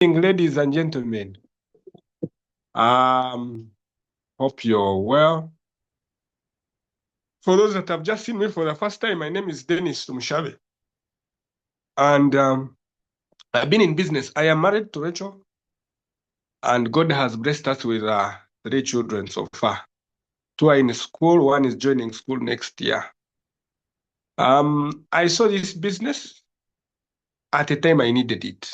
Ladies and gentlemen. Hope you're well. For those that have just seen me for the first time, my name is Dennis TUMUSHABE. And I've been in business. I am married to Rachel, and God has blessed us with 3 children so far. 2 are in school, 1 is joining school next year. I saw this business at a time I needed it.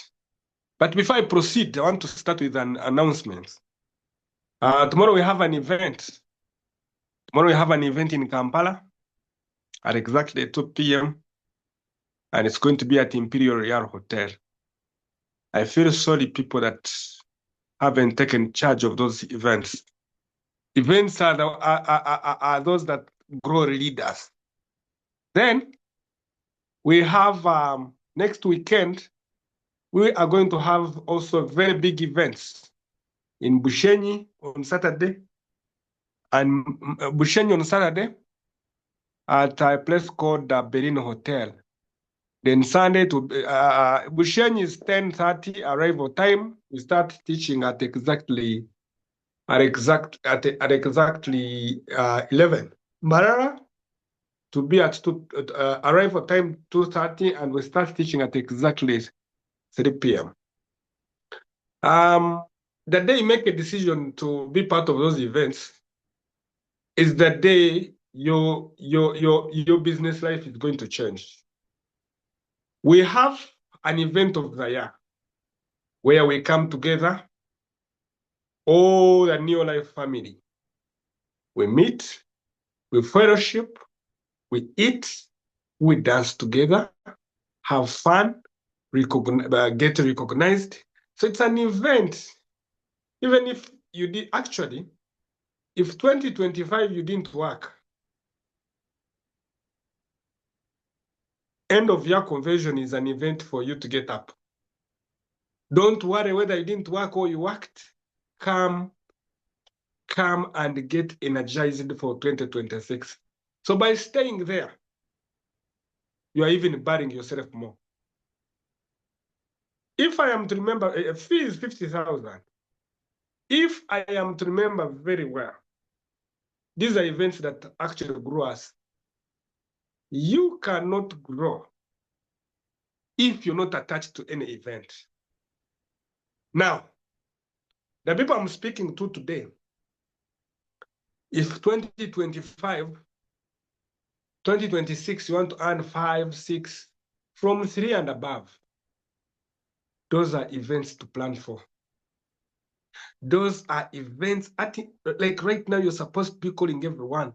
But before I proceed, I want to start with an announcement. Tomorrow we have an event. Tomorrow we have an event in Kampala at exactly 2 p.m. and it's going to be at Imperial Royal Hotel. I feel sorry, people that haven't taken charge of those events. Events are those that grow leaders. Then we have next weekend, we are going to have also very big events in Bushenyi on Saturday, and Bushenyi on Saturday at a place called Berlin Hotel. Then Sunday to Bushenyi is 10:30 arrival time. We start teaching at exactly 11. Marara to be at arrival time 2:30, and we start teaching at exactly 3 p.m. The day you make a decision to be part of those events is the day your business life is going to change. We have an event of the year where we come together, all the Neo Life family. We meet, we fellowship, we eat, we dance together, have fun, get recognized. So it's an event. Even if you did, actually, if 2025 you didn't work, end of year conversion is an event for you to get up. Don't worry whether you didn't work or you worked. Come and get energized for 2026. So by staying there, you are even burning yourself more. If I am to remember, a fee is 50,000. If I am to remember very well, these are events that actually grow us. You cannot grow if you're not attached to any event. Now, the people I'm speaking to today, if 2025, 2026, you want to earn 5, 6, from 3 and above, those are events to plan for. Those are events, like right now, you're supposed to be calling everyone.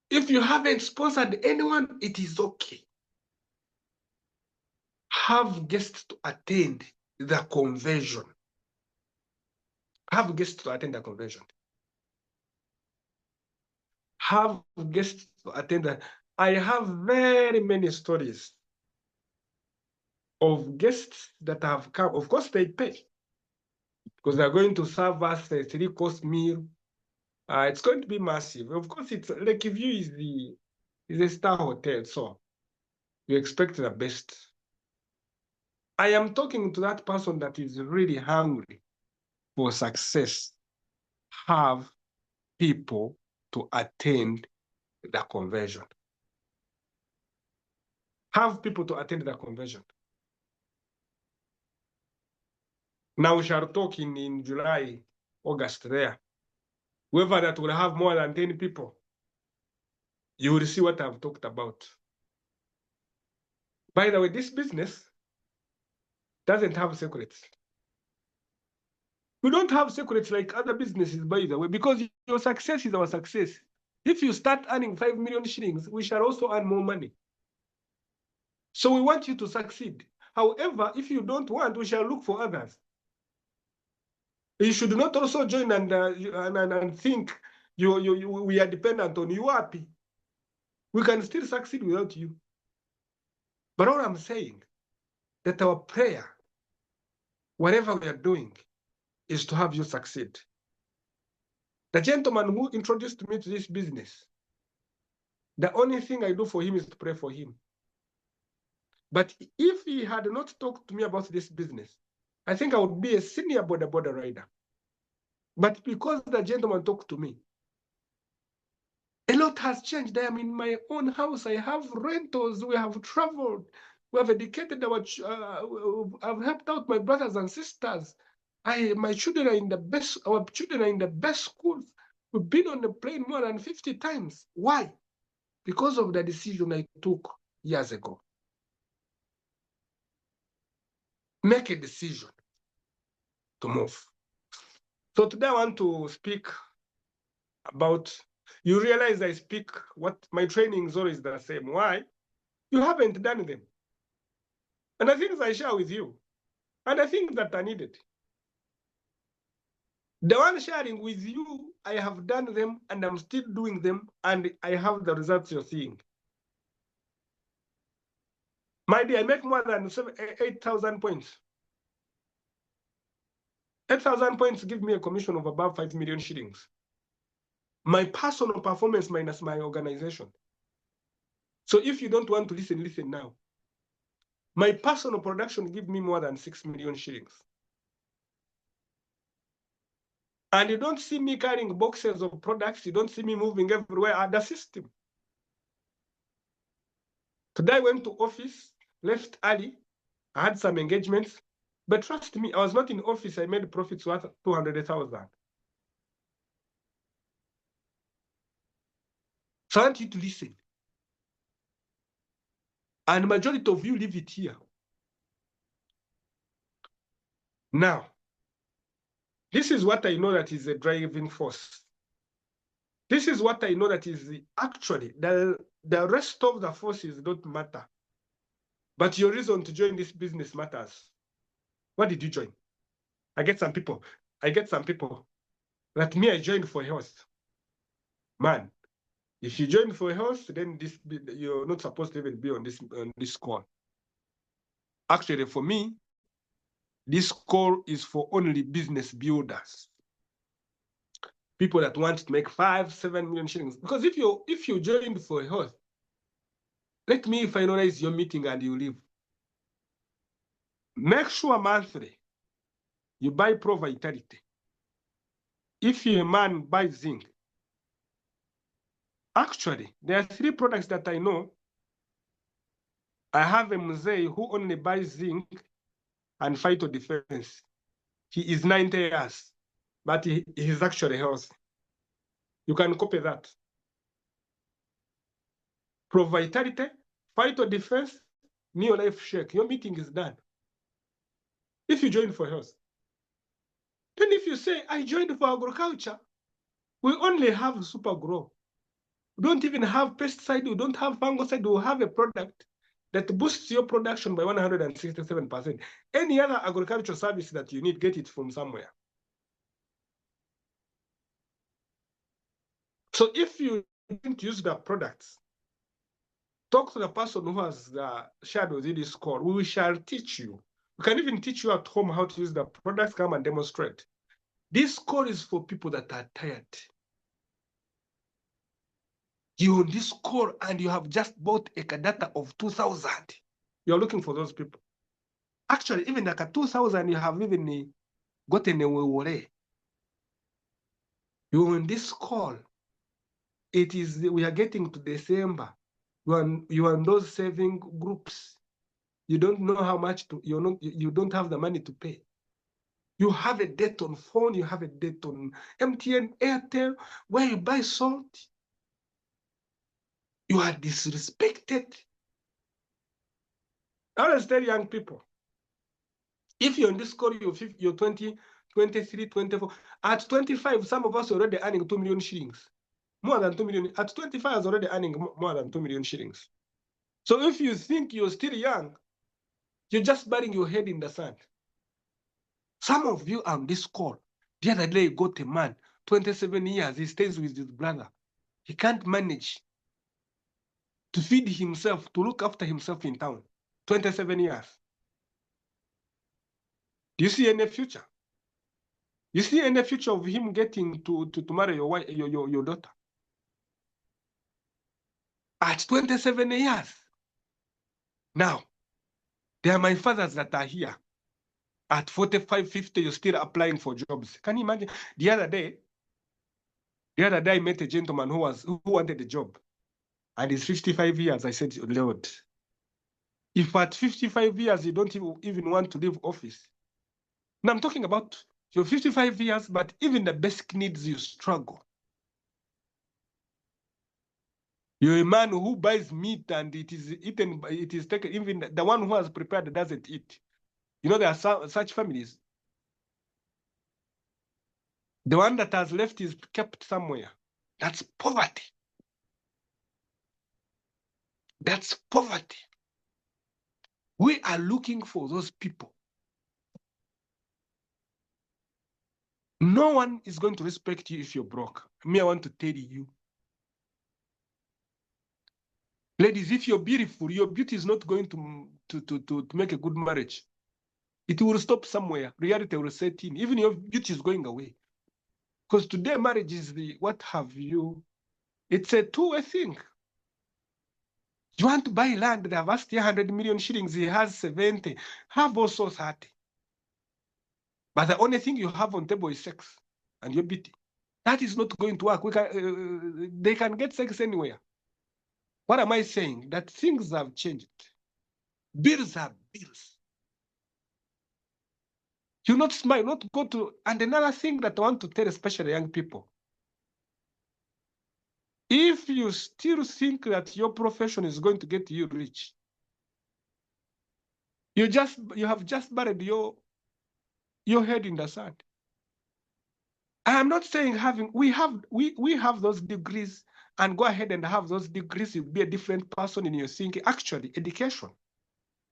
If you haven't sponsored anyone, it is okay. Have guests to attend the conversion. Have guests to attend the conversion. Have guests to attend that. I have very many stories of guests that have come. Of course, they pay because they're going to serve us a 3-course meal. It's going to be massive. Of course, it's Lakeview is a star hotel, so you expect the best. I am talking to that person that is really hungry for success. Have people to attend the conversion. Have people to attend the conversion. Now we shall talk in July, August there. Whoever that will have more than 10 people, you will see what I've talked about. By the way, this business doesn't have secrets. We don't have secrets like other businesses, by the way, because your success is our success. If you start earning 5 million shillings, we shall also earn more money. So we want you to succeed. However, if you don't want, we shall look for others. You should not also join and think we are dependent on you. Happy. We can still succeed without you. But all I'm saying, that our prayer, whatever we are doing, is to have you succeed. The gentleman who introduced me to this business, the only thing I do for him is to pray for him. But if he had not talked to me about this business, I think I would be a senior border rider. But because the gentleman talked to me, a lot has changed. I am in my own house. I have rentals. We have traveled. We have educated I've helped out my brothers and sisters. My children are in the best. Our children are in the best schools. We've been on the plane more than 50 times. Why? Because of the decision I took years ago. Make a decision to move. So today I want to speak about, you realize I speak what my training is always the same. Why? You haven't done them. And the things I share with you, and the things that are needed. The one sharing with you, I have done them and I'm still doing them, and I have the results you're seeing. My dear, I make more than 8,000 points. 8,000 points give me a commission of above 5 million shillings. My personal performance minus my organization. So if you don't want to listen, listen now. My personal production gives me more than 6 million shillings. And you don't see me carrying boxes of products. You don't see me moving everywhere at the system. Today I went to office, left early. I had some engagements. But trust me, I was not in office. I made profits worth 200,000. So I want you to listen. And majority of you leave it here. Now, this is what I know that is a driving force. This is what I know that is actually, the rest of the forces don't matter. But your reason to join this business matters. What did you join? I get some people that me, I joined for health. Man, if you join for health, then you're not supposed to even be on this call. Actually, for me, this call is for only business builders. People that want to make 5-7 million shillings. Because if you joined for health, let me finalize your meeting and you leave. Make sure monthly you buy Pro Vitality. If a man buys zinc, actually, there are 3 products that I know. I have a Mzee who only buys zinc and phyto defense. He is 90 years, but he is actually healthy. You can copy that. Pro Vitality, phyto defense, Neo Life Shake. Your meeting is done. If you join for health. Then if you say, I joined for agriculture, we only have Super Grow. We don't even have pesticide, we don't have fungicide, we have a product that boosts your production by 167%. Any other agricultural service that you need, get it from somewhere. So if you didn't use the products, talk to the person who has shared with you this call. We shall teach you. We can even teach you at home how to use the products, come and demonstrate. This call is for people that are tired. You're on this call and you have just bought a data of 2,000. You're looking for those people. Actually, even like a 2,000, you have even gotten away. You're on this call. We are getting to December. You are in those saving groups. You don't know how much you don't have the money to pay. You have a debt on phone, you have a debt on MTN, Airtel, where you buy salt. You are disrespected. I always tell young people, if you're on this call, you're 20, 23, 24. At 25, some of us are already earning 2 million shillings. More than 2 million. At 25, I was already earning more than 2 million shillings. So if you think you're still young, you're just burying your head in the sand. Some of you on this call, the other day, got a man, 27 years, he stays with his brother. He can't manage to feed himself, to look after himself in town. 27 years. Do you see any future? You see any future of him getting to marry your wife, your daughter? At 27 years. Now, they are my fathers that are here. At 45, 50, you're still applying for jobs. Can you imagine? The other day, I met a gentleman who wanted a job. And he's 55 years. I said, Lord, if at 55 years you don't even want to leave office. Now I'm talking about you're 55 years, but even the basic needs you struggle. You're a man who buys meat and it is eaten, it is taken, even the one who has prepared doesn't eat. You know, there are such families. The one that has left is kept somewhere. That's poverty. That's poverty. We are looking for those people. No one is going to respect you if you're broke. Me, I want to tell you. Ladies, if you're beautiful, your beauty is not going to make a good marriage. It will stop somewhere. Reality will set in. Even your beauty is going away. Because today marriage is what have you? It's a two-way thing. You want to buy land, they have asked 100 million shillings, he has 70. Have also 30. But the only thing you have on table is sex and your beauty. That is not going to work. They can get sex anywhere. What am I saying? That things have changed. Bills are bills. You not smile, not go to. And another thing that I want to tell, especially young people, if you still think that your profession is going to get you rich, you have just buried your head in the sand. I am not saying we have those degrees and go ahead and have those degrees, you'll be a different person in your thinking. Actually, education.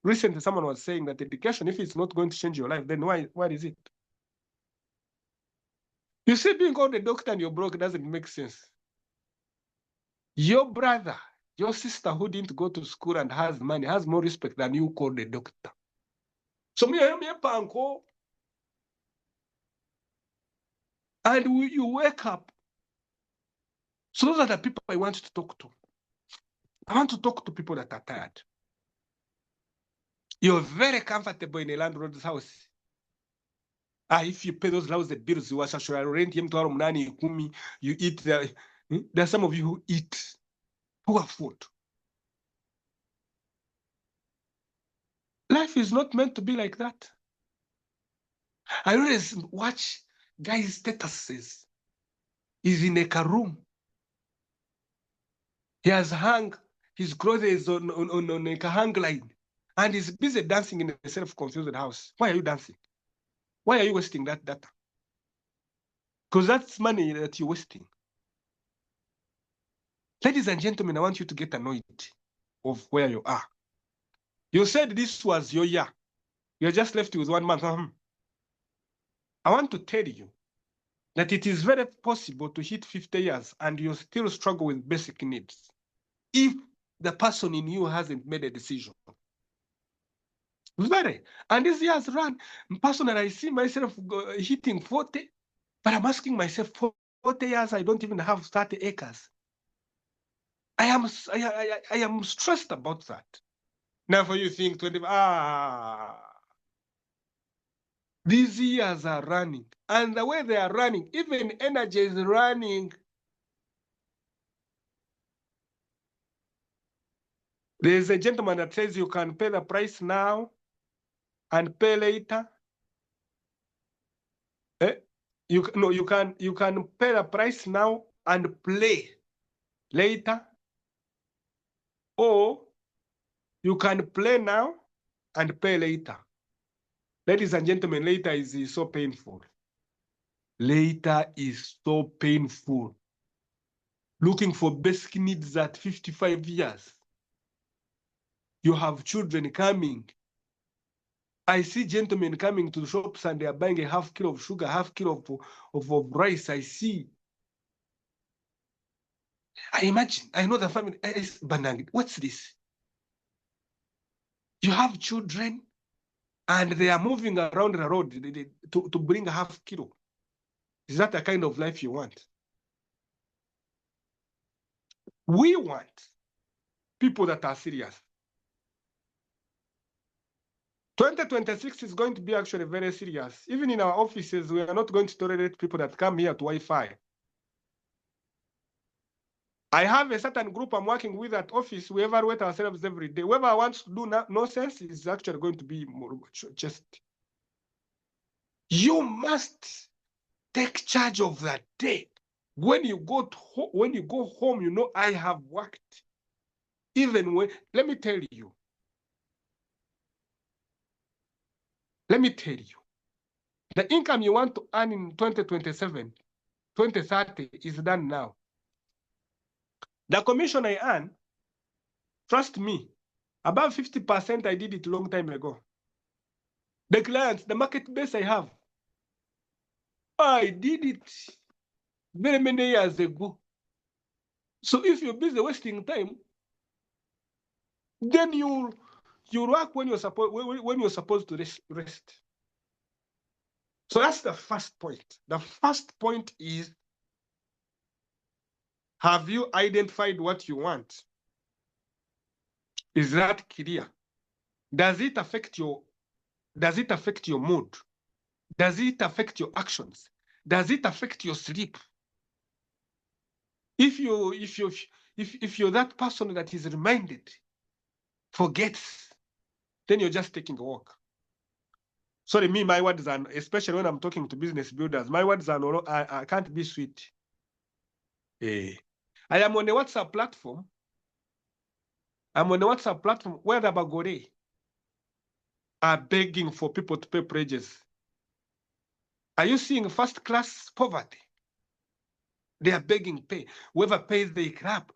Recently, someone was saying that education, if it's not going to change your life, then why is it? You see, being called a doctor and you're broke doesn't make sense. Your brother, your sister who didn't go to school and has money has more respect than you called a doctor. So me panko, and you wake up. So those are the people I want to talk to. I want to talk to people that are tired. You're very comfortable in a landlord's house. If you pay those lousy bills, you are rent you eat there. There are some of you who eat poor food. Life is not meant to be like that. I always watch guys' statuses. He's in a room. He has hung his clothes on a hang line. And he's busy dancing in a self-confused house. Why are you dancing? Why are you wasting that data? Because that's money that you're wasting. Ladies and gentlemen, I want you to get annoyed of where you are. You said this was your year. You're just left with 1 month. I want to tell you that it is very possible to hit 50 years and you still struggle with basic needs if the person in you hasn't made a decision. Very. And this year has run. Personally, I see myself hitting 40, but I'm asking myself, 40 years, I don't even have 30 acres. I am stressed about that. Now for you think 20, these years are running. And the way they are running, even energy is running. There's a gentleman that says you can pay the price now and pay later. You can pay the price now and play later, or you can play now and pay later. Ladies and gentlemen, later is so painful. Later is so painful. Looking for basic needs at 55 years. You have children coming. I see gentlemen coming to the shops and they are buying a half kilo of sugar, half kilo of rice. I see. I imagine, I know the family, what's this? You have children and they are moving around the road to bring a half kilo. Is that the kind of life you want? We want people that are serious. 2026 is going to be actually very serious. Even in our offices, we are not going to tolerate people that come here to Wi-Fi. I have a certain group I'm working with at office. We evaluate ourselves every day. Whoever wants to do nonsense is actually going to be just. You must take charge of that day. When you go home, you know I have worked. Even when, let me tell you, the income you want to earn in 2027, 2030 is done now. The commission I earn, trust me, above 50% I did it a long time ago. The clients, the market base I have, I did it very many years ago. So if you're busy wasting time, then you work when you're supposed to rest. So that's the first point. The first point is, have you identified what you want? Is that clear? Does it affect your mood? Does it affect your actions? Does it affect your sleep? If you're that person that is reminded, forgets, then you're just taking a walk. Sorry, my words are, especially when I'm talking to business builders, my words are no, I can't be sweet. I am on a WhatsApp platform. I'm on a WhatsApp platform where the Bagore are begging for people to pay pledges. Are you seeing first-class poverty? They are begging pay. Whoever pays, they clap.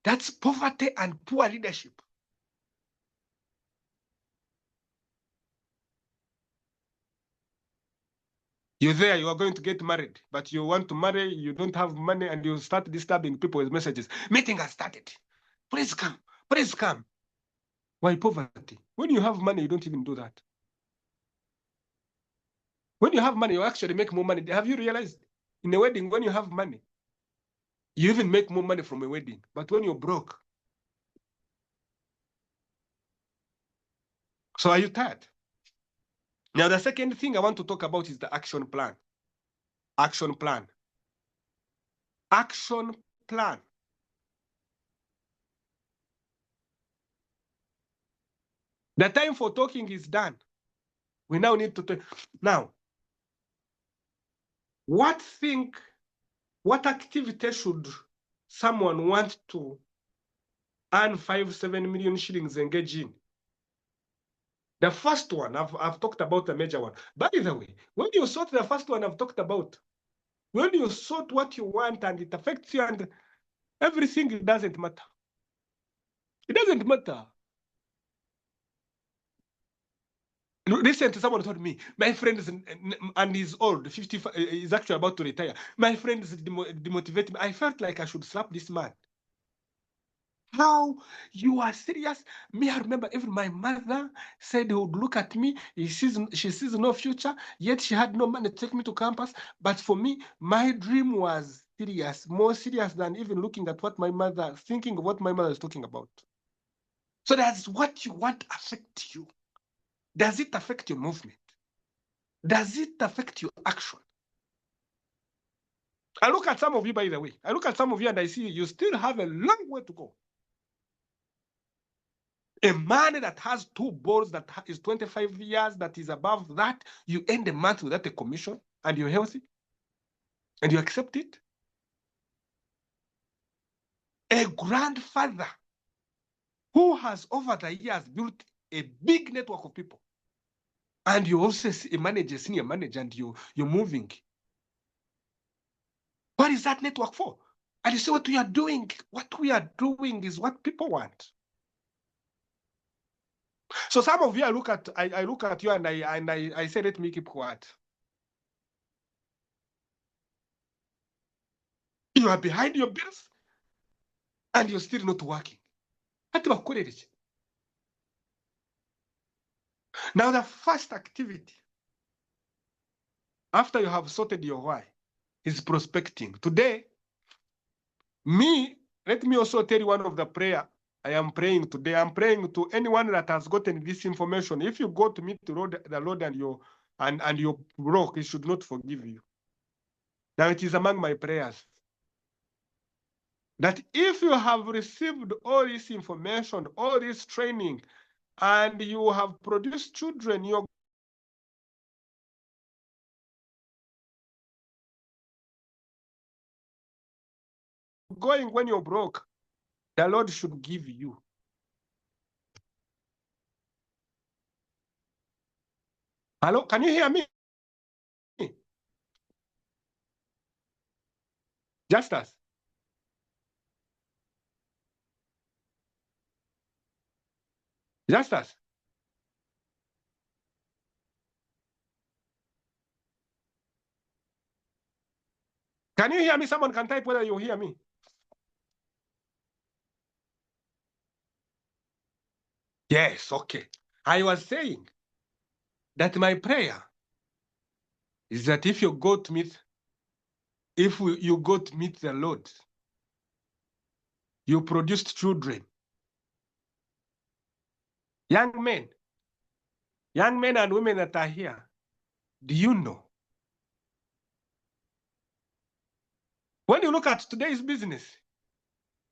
That's poverty and poor leadership. You're there, you are going to get married, but you want to marry, you don't have money, and you start disturbing people with messages. Meeting has started. Please come. Please come. Why poverty? When you have money, you don't even do that. When you have money, you actually make more money. Have you realized? In a wedding, when you have money, you even make more money from a wedding. But when you're broke, so are you tired? Now, the second thing I want to talk about is the action plan. Action plan. Action plan. The time for talking is done. We now need to talk. Now, what activity should someone want to earn 5-7 million shillings engage in? The first one, I've talked about the major one. By the way, when you sort the first one I've talked about, when you sort what you want and it affects you and everything, it doesn't matter. It doesn't matter. Recently, someone told me, my friend is, and he's old, 55, he's actually about to retire. My friend is demotivating me. I felt like I should slap this man. How you are serious? Me, I remember even my mother said he would look at me. She sees no future, yet she had no money to take me to campus. But for me, my dream was serious, more serious than even looking at what my mother, thinking of what my mother is talking about. So does what you want affect you? Does it affect your movement? Does it affect your action? I look at some of you, by the way. I look at some of you and I see you still have a long way to go. A man that has 2 balls, that is 25 years, that is above that, you end the month without a commission and you're healthy and you accept it. A grandfather who has over the years built a big network of people, and you also see a manager, senior manager, and you're moving. What is that network for? And you see what we are doing. What we are doing is what people want. So some of you, I look at you and I say, let me keep quiet. You are behind your bills and you're still not working. Now, the first activity, after you have sorted your why, is prospecting. Today, let me also tell you one of the prayer I am praying today. I'm praying to anyone that has gotten this information. If you go to meet the Lord and you're broke, He should not forgive you. Now it is among my prayers that if you have received all this information, all this training, and you have produced children, you're going when you're broke, the Lord should give you. Hello, can you hear me? Justus? Justus? Can you hear me? Someone can type whether you hear me. Yes, okay. I was saying that my prayer is that if you go to meet, you go to meet the Lord, you produced children, young men and women that are here. Do you know? When you look at today's business,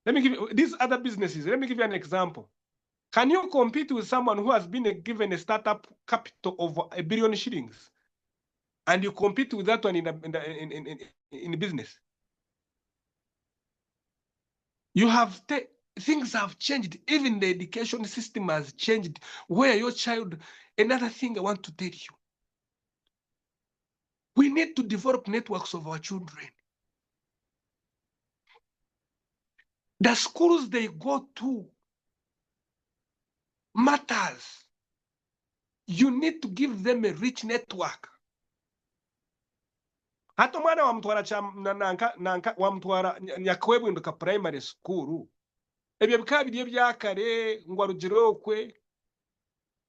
let me give you these other businesses. Let me give you an example. Can you compete with someone who has been given a startup capital of 1 billion shillings, and you compete with that one in business? You have things have changed. Even the education system has changed. Where your child, another thing I want to tell you, we need to develop networks of our children. The schools they go to matters. You need to give them a rich network. Hata mwana wamutwara nyakwebwinduka primary school ebyo bikaba biri ebyakare ngo arugire okwe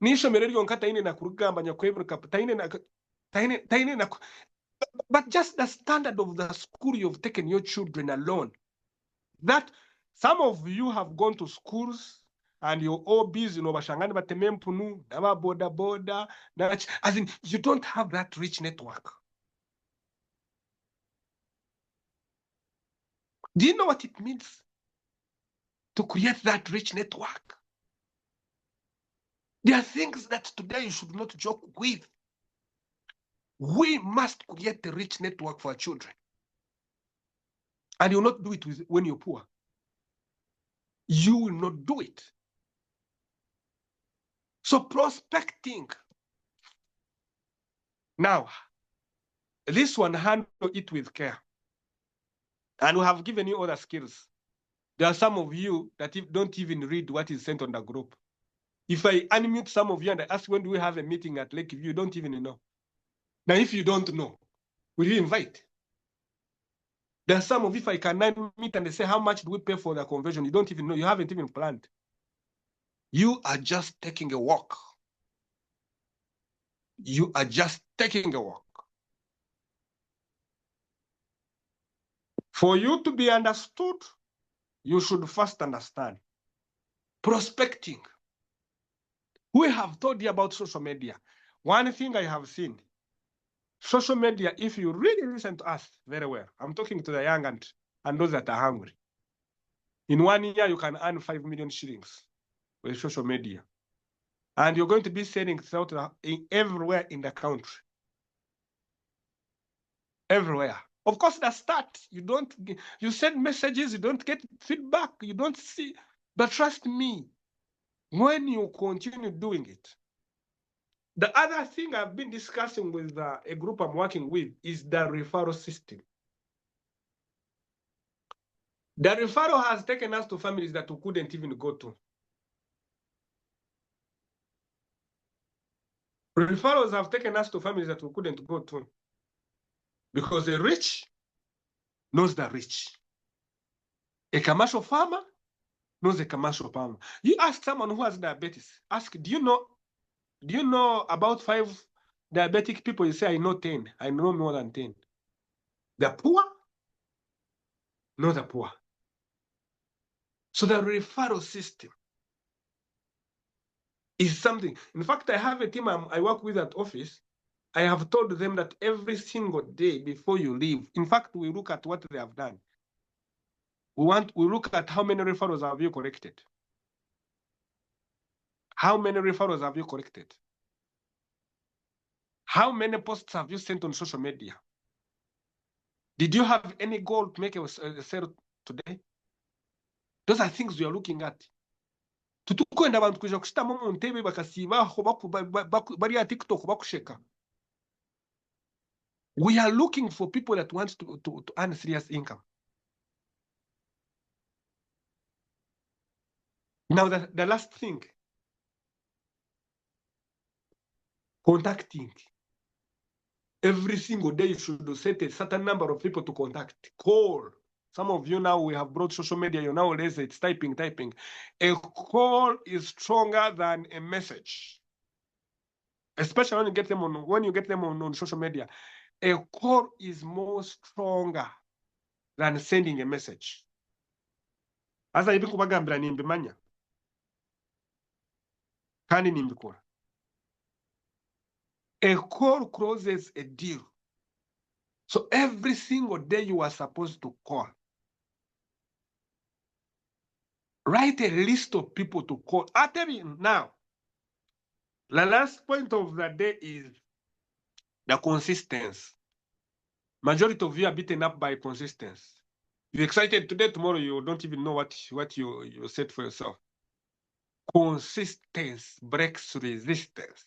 n'ishomero ryonka taine nakurugamba nyakwebwinduka taine na but just the standard of the school you've taken your children alone, that some of you have gone to schools and you're all busy, bashangani batemempunu naba boda boda, as in you don't have that rich network. Do you know what it means to create that rich network? There are things that today you should not joke with. We must create a rich network for our children. And you will not do it when you're poor. You will not do it. So prospecting. Now, this one, handle it with care. And we have given you other skills. There are some of you that don't even read what is sent on the group. If I unmute some of you and I ask when do we have a meeting at Lakeview, you don't even know. Now, if you don't know, will you invite? There are some of you, if I can meet and they say, how much do we pay for the conversion? You don't even know. You haven't even planned. You are just taking a walk. You are just taking a walk. For you to be understood, you should first understand. Prospecting. We have told you about social media. One thing I have seen, social media, if you really listen to us very well, I'm talking to the young and those that are hungry. In 1 year, you can earn 5 million shillings with social media. And you're going to be selling everywhere in the country. Everywhere. Of course, the start, you send messages, you don't get feedback, you don't see. But trust me, when you continue doing it, the other thing I've been discussing with a group I'm working with is the referral system. The referral has taken us to families that we couldn't even go to. Referrals have taken us to families that we couldn't go to. Because the rich knows the rich. A commercial farmer knows a commercial farmer. You ask someone who has diabetes, ask, do you know about 5 diabetic people? You say, I know 10. I know more than 10. The poor know the poor. So the referral system is something. In fact, I have a team I work with at office. I have told them that every single day before you leave, in fact, we look at what they have done. We look at how many referrals have you collected. How many referrals have you collected? How many posts have you sent on social media? Did you have any goal to make a sale today? Those are things we are looking at. Tutukwenda abantu kuja kushitamo mu ntebe bakasibaho bari ya TikTok bakusheka. We are looking for people that want to earn serious income. Now, the last thing, contacting. Every single day, you should set a certain number of people to contact. Call. Some of you now, we have brought social media. You nowadays, it's typing. A call is stronger than a message. Especially when you get them on social media. A call is more stronger than sending a message. As I kubagambira nimbimanya. Kandi nimbikora. A call closes a deal. So every single day you are supposed to call. Write a list of people to call. I'll tell you now. The last point of the day is the consistency. Majority of you are beaten up by consistency. You're excited today, tomorrow you don't even know what you set for yourself. Consistency breaks resistance.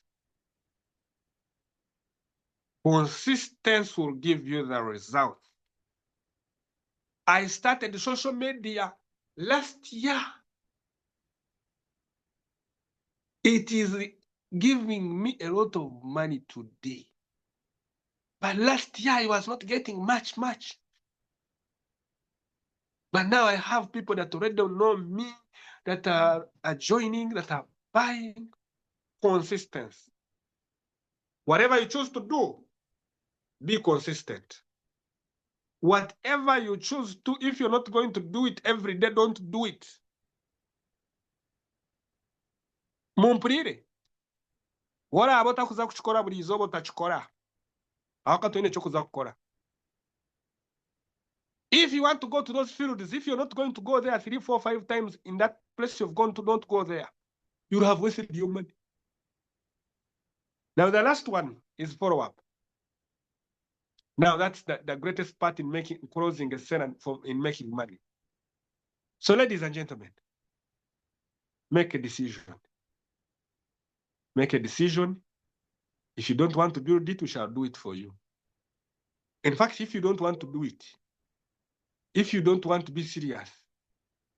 Consistency will give you the result. I started social media last year. It is giving me a lot of money today. But last year I was not getting much. But now I have people that already don't know me, that are joining, that are buying. Consistency. Whatever you choose to do, be consistent. Whatever you choose to, if you're not going to do it every day, don't do it. Mumpurire. Wala abota kuza kuchikora buli izobo tachikora. Akatwine cyo kuza kukora. If you want to go to those fields, if you're not going to go there 3, 4, 5 times in that place you've gone to, don't go there. You'll have wasted your money. Now, the last one is follow-up. Now, that's the greatest part in closing a sale and in making money. So, ladies and gentlemen, make a decision. Make a decision. If you don't want to build it, we shall do it for you. In fact, if you don't want to do it, if you don't want to be serious,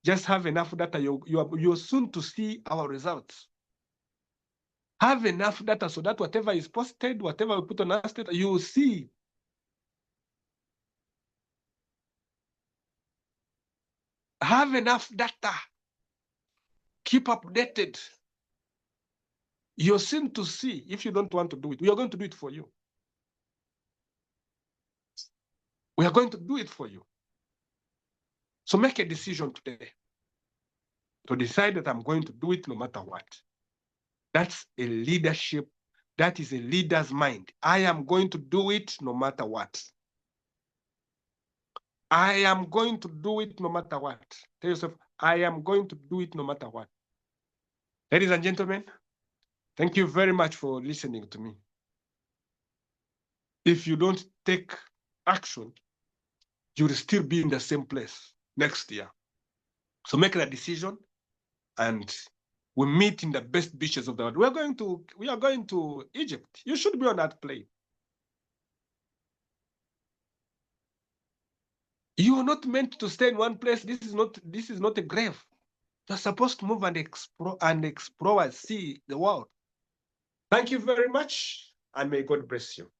just have enough data. You're soon to see our results. Have enough data so that whatever is posted, whatever we put on our state, you will see. Have enough data. Keep updated. You're soon to see. If you don't want to do it, we are going to do it for you. We are going to do it for you. So make a decision today to decide that I'm going to do it no matter what. That's a leadership. That is a leader's mind. I am going to do it no matter what. I am going to do it no matter what. Tell yourself, I am going to do it no matter what. Ladies and gentlemen, thank you very much for listening to me. If you don't take action, you will still be in the same place next year. So make that decision, and we meet in the best beaches of the world. We are going to Egypt. You should be on that plane. You are not meant to stay in one place. This is not a grave. You're supposed to move and explore and see the world. Thank you very much, and may God bless you.